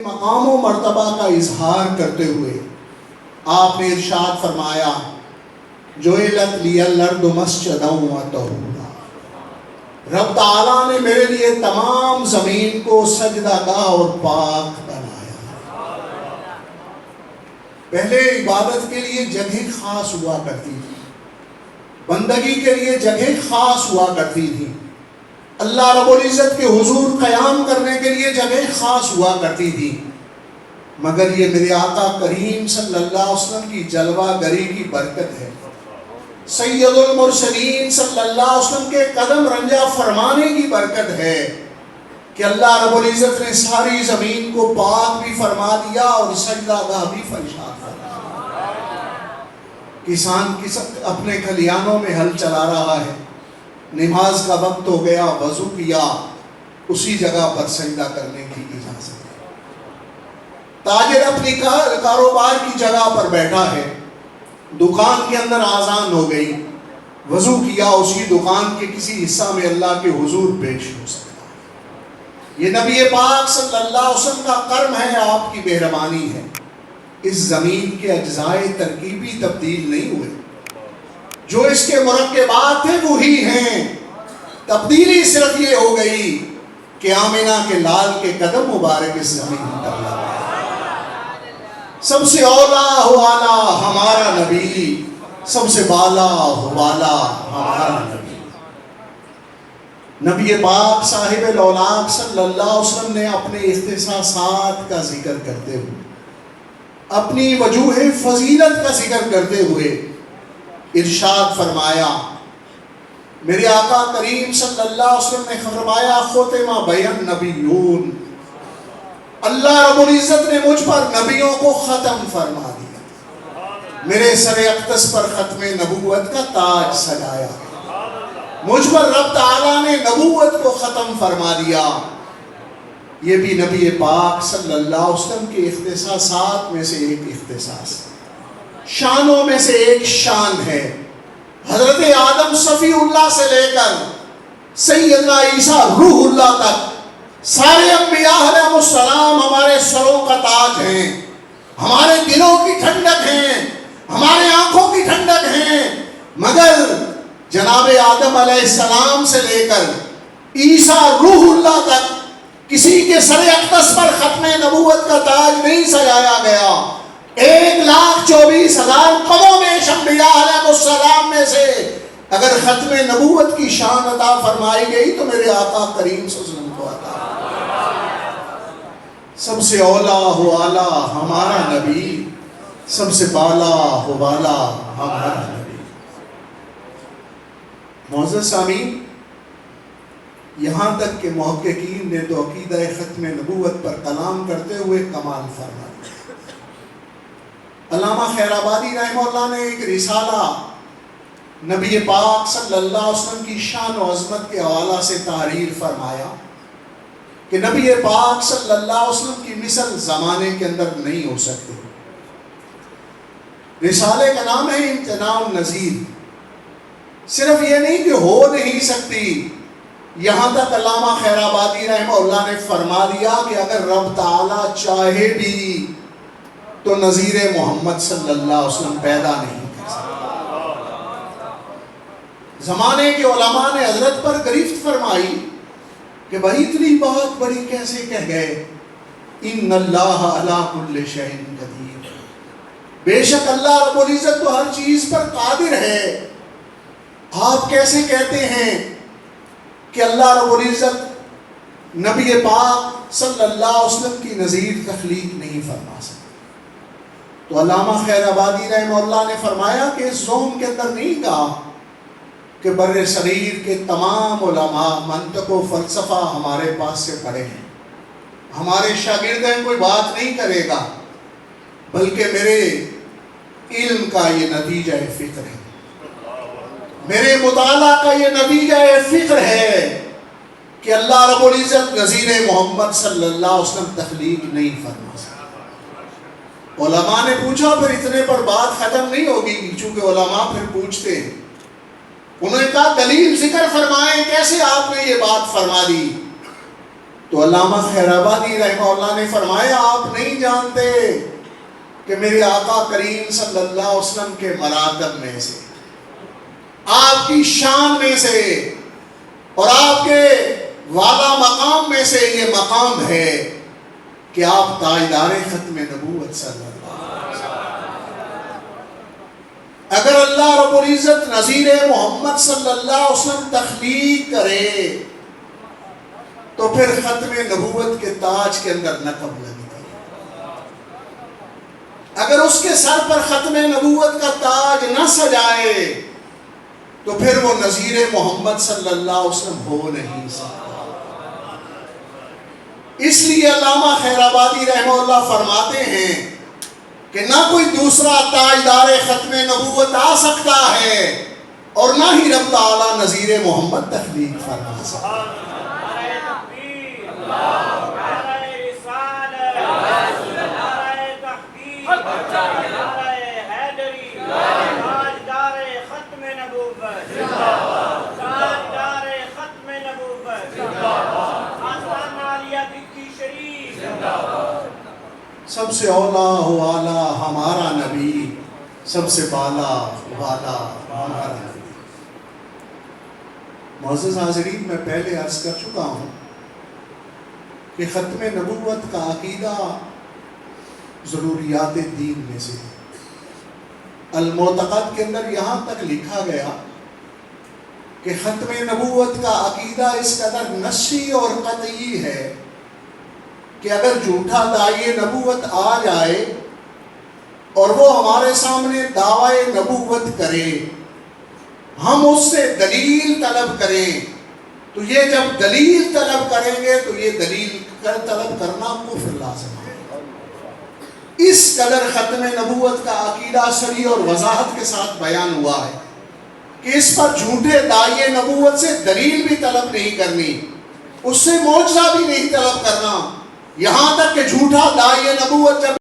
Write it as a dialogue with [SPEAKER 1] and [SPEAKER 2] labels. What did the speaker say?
[SPEAKER 1] مقام و مرتبہ کا اظہار کرتے ہوئے آپ نے ارشاد فرمایا جُعِلَتْ لِيَ الْأَرْضُ مَسْجِدًا وَطَهُورًا، رب تعالیٰ نے میرے لیے تمام زمین کو سجدہ گاہ اور پاک بنایا۔ پہلے عبادت کے لیے جگہ خاص ہوا کرتی تھی، بندگی کے لیے جگہ خاص ہوا کرتی تھی، اللہ رب العزت کے حضور قیام کرنے کے لیے جگہ خاص ہوا کرتی تھی، مگر یہ میرے آقا کریم صلی اللہ علیہ وسلم کی جلوہ گری کی برکت ہے، سید المرسلین صلی اللہ علیہ وسلم کے قدم رنجہ فرمانے کی برکت ہے کہ اللہ رب العزت نے ساری زمین کو پاک بھی فرما دیا اور سجدہ گاہ بھی فرشاد فرما۔ کسان اپنے کھلیانوں میں ہل چلا رہا ہے، نماز کا وقت ہو گیا، وضو کیا، اسی جگہ پر سجدہ کرنے کی اجازت ہے۔ تاجر اپنی کاروبار کی جگہ پر بیٹھا ہے، دکان کے اندر آذان ہو گئی، وضو کیا، اسی دکان کے کسی حصہ میں اللہ کے حضور پیش ہو سکتا ہے۔ یہ نبی پاک صلی اللہ علیہ وسلم کا کرم ہے، آپ کی مہربانی ہے۔ اس زمین کے اجزائے ترکیبی تبدیل نہیں ہوئے، جو اس کے مرکبات تھے وہی ہیں، تبدیلی صرف یہ ہو گئی کہ آمنہ کے لال کے قدم مبارک اس زمین پر لگا۔ سب سے اولا ہو آلہ ہمارا نبی، سب سے بالا ہو بالا ہمارا نبی۔ نبی پاک صاحب الاولاق صلی اللہ علیہ وسلم نے اپنے اختصاصات کا ذکر کرتے ہوئے، اپنی وجوہ فضیلت کا ذکر کرتے ہوئے ارشاد فرمایا، میرے آقا کریم صلی اللہ علیہ وسلم نے فرمایا ختم بین نبیون، اللہ رب العزت نے مجھ پر نبیوں کو ختم فرما دیا، میرے سر اقدس پر ختم نبوت کا تاج سجایا، مجھ پر رب تعالیٰ نے نبوت کو ختم فرما دیا۔ یہ بھی نبی پاک صلی اللہ علیہ وسلم کے اختصاصات میں سے ایک اختصاص، شانوں میں سے ایک شان ہے۔ حضرت آدم صفی اللہ سے لے کر سیدنا عیسیٰ روح اللہ تک سارے انبیاء علیہ السلام ہمارے سروں کا تاج ہیں، ہمارے دلوں کی ٹھنڈک ہیں، ہمارے آنکھوں کی ٹھنڈک ہیں، مگر جناب آدم علیہ السلام سے لے کر عیسیٰ روح اللہ تک کسی کے سر اقدس پر ختم نبوت کا تاج نہیں سجایا گیا۔ 1,24,000 قوموں میں انبیاء علیہ السلام میں سے اگر ختم نبوت کی شان عطا فرمائی گئی تو میرے آقا کریم صلی اللہ علیہ وسلم کو عطا۔ سب سے اولا ہو آلہ ہمارا نبی، سب سے بالا ہو بالا ہمارا نبی۔ معزز سامعین، یہاں تک کہ محققین نے تو عقیدہ ختم نبوت پر کلام کرتے ہوئے کمال فرما دیا۔ علامہ خیر آبادی رحمہ اللہ نے ایک رسالہ نبی پاک صلی اللہ علیہ وسلم کی شان و عظمت کے حوالہ سے تحریر فرمایا کہ نبی پاک صلی اللہ علیہ وسلم کی مثل زمانے کے اندر نہیں ہو سکتی۔ رسالے کا نام ہے امتناع النظیر۔ صرف یہ نہیں کہ ہو نہیں سکتی، یہاں تک علامہ خیر آبادی رحمہ اللہ نے فرما دیا کہ اگر رب تعالیٰ چاہے بھی تو نظیر محمد صلی اللہ علیہ وسلم پیدا نہیں کر سکتا۔ زمانے کے علماء نے حضرت پر گرفت فرمائی کہ بھائی اتنی بات بڑی کیسے کہہ گئے، ان اللہ علی کل شیء قدیر، بے شک اللہ رب العزت تو ہر چیز پر قادر ہے، آپ کیسے کہتے ہیں کہ اللہ رب العزت نبی پاک صلی اللہ علیہ وسلم کی نظیر تخلیق نہیں فرما سکتے؟ تو علامہ خیر آبادی رحمہ اللہ نے فرمایا کہ اس زوم کے اندر نہیں کہا کہ بر صغیر کے تمام علماء منطق و فلسفہ ہمارے پاس سے پڑھے ہیں، ہمارے شاگرد ہیں، کوئی بات نہیں کرے گا، بلکہ میرے علم کا یہ نتیجہ فکر ہے، میرے مطالعہ کا یہ نتیجہ فکر ہے کہ اللہ رب العزت نظیر محمد صلی اللہ علیہ وسلم تخلیق نہیں فرما سکتا۔ علماء نے پوچھا، پھر اتنے پر بات ختم نہیں ہوگی، چونکہ علماء پھر پوچھتے ہیں، انہوں نے کہا دلیل ذکر فرمائیں، کیسے آپ نے یہ بات فرما دی؟ تو علامہ خیرآبادی رحمہ اللہ نے فرمایا آپ نہیں جانتے کہ میرے آقا کریم صلی اللہ علیہ وسلم کے مراتب میں سے، آپ کی شان میں سے اور آپ کے والا مقام میں سے یہ مقام ہے کہ آپ تاجدار ختم نبوت صلی اللہ علیہ وسلم۔ اگر اللہ رب العزت نذیر محمد صلی اللہ علیہ وسلم تخلیق کرے تو پھر ختم نبوت کے تاج کے اندر نقب لگے، اگر اس کے سر پر ختم نبوت کا تاج نہ سجائے تو پھر وہ نذیر محمد صلی اللہ علیہ وسلم ہو نہیں سکتا۔ اس لیے علامہ خیرآبادی رحمہ اللہ فرماتے ہیں کہ نہ کوئی دوسرا تاجدار ختم نبوت آ سکتا ہے اور نہ ہی رب تعالی نذیر محمد تخلیق فرما سکتا ہے۔ سب سے اولا والا ہمارا نبی، سب سے بالا والا ہمارا نبی۔ معزز حاضرین، میں پہلے عرض کر چکا ہوں کہ ختم نبوت کا عقیدہ ضروریات دین میں سے المعتقد کے اندر یہاں تک لکھا گیا کہ ختم نبوت کا عقیدہ اس قدر نصی اور قطعی ہے کہ اگر جھوٹا داعی نبوت آ جائے اور وہ ہمارے سامنے دعوی نبوت کرے، ہم اس سے دلیل طلب کریں، تو یہ جب دلیل طلب کریں گے تو یہ دلیل طلب کرنا کفر لازم ہے۔ اس قدر ختم نبوت کا عقیدہ صریح اور وضاحت کے ساتھ بیان ہوا ہے کہ اس پر جھوٹے داعی نبوت سے دلیل بھی طلب نہیں کرنی، اس سے معجزہ بھی نہیں طلب کرنا، یہاں تک کہ جھوٹا داعی نبوت جب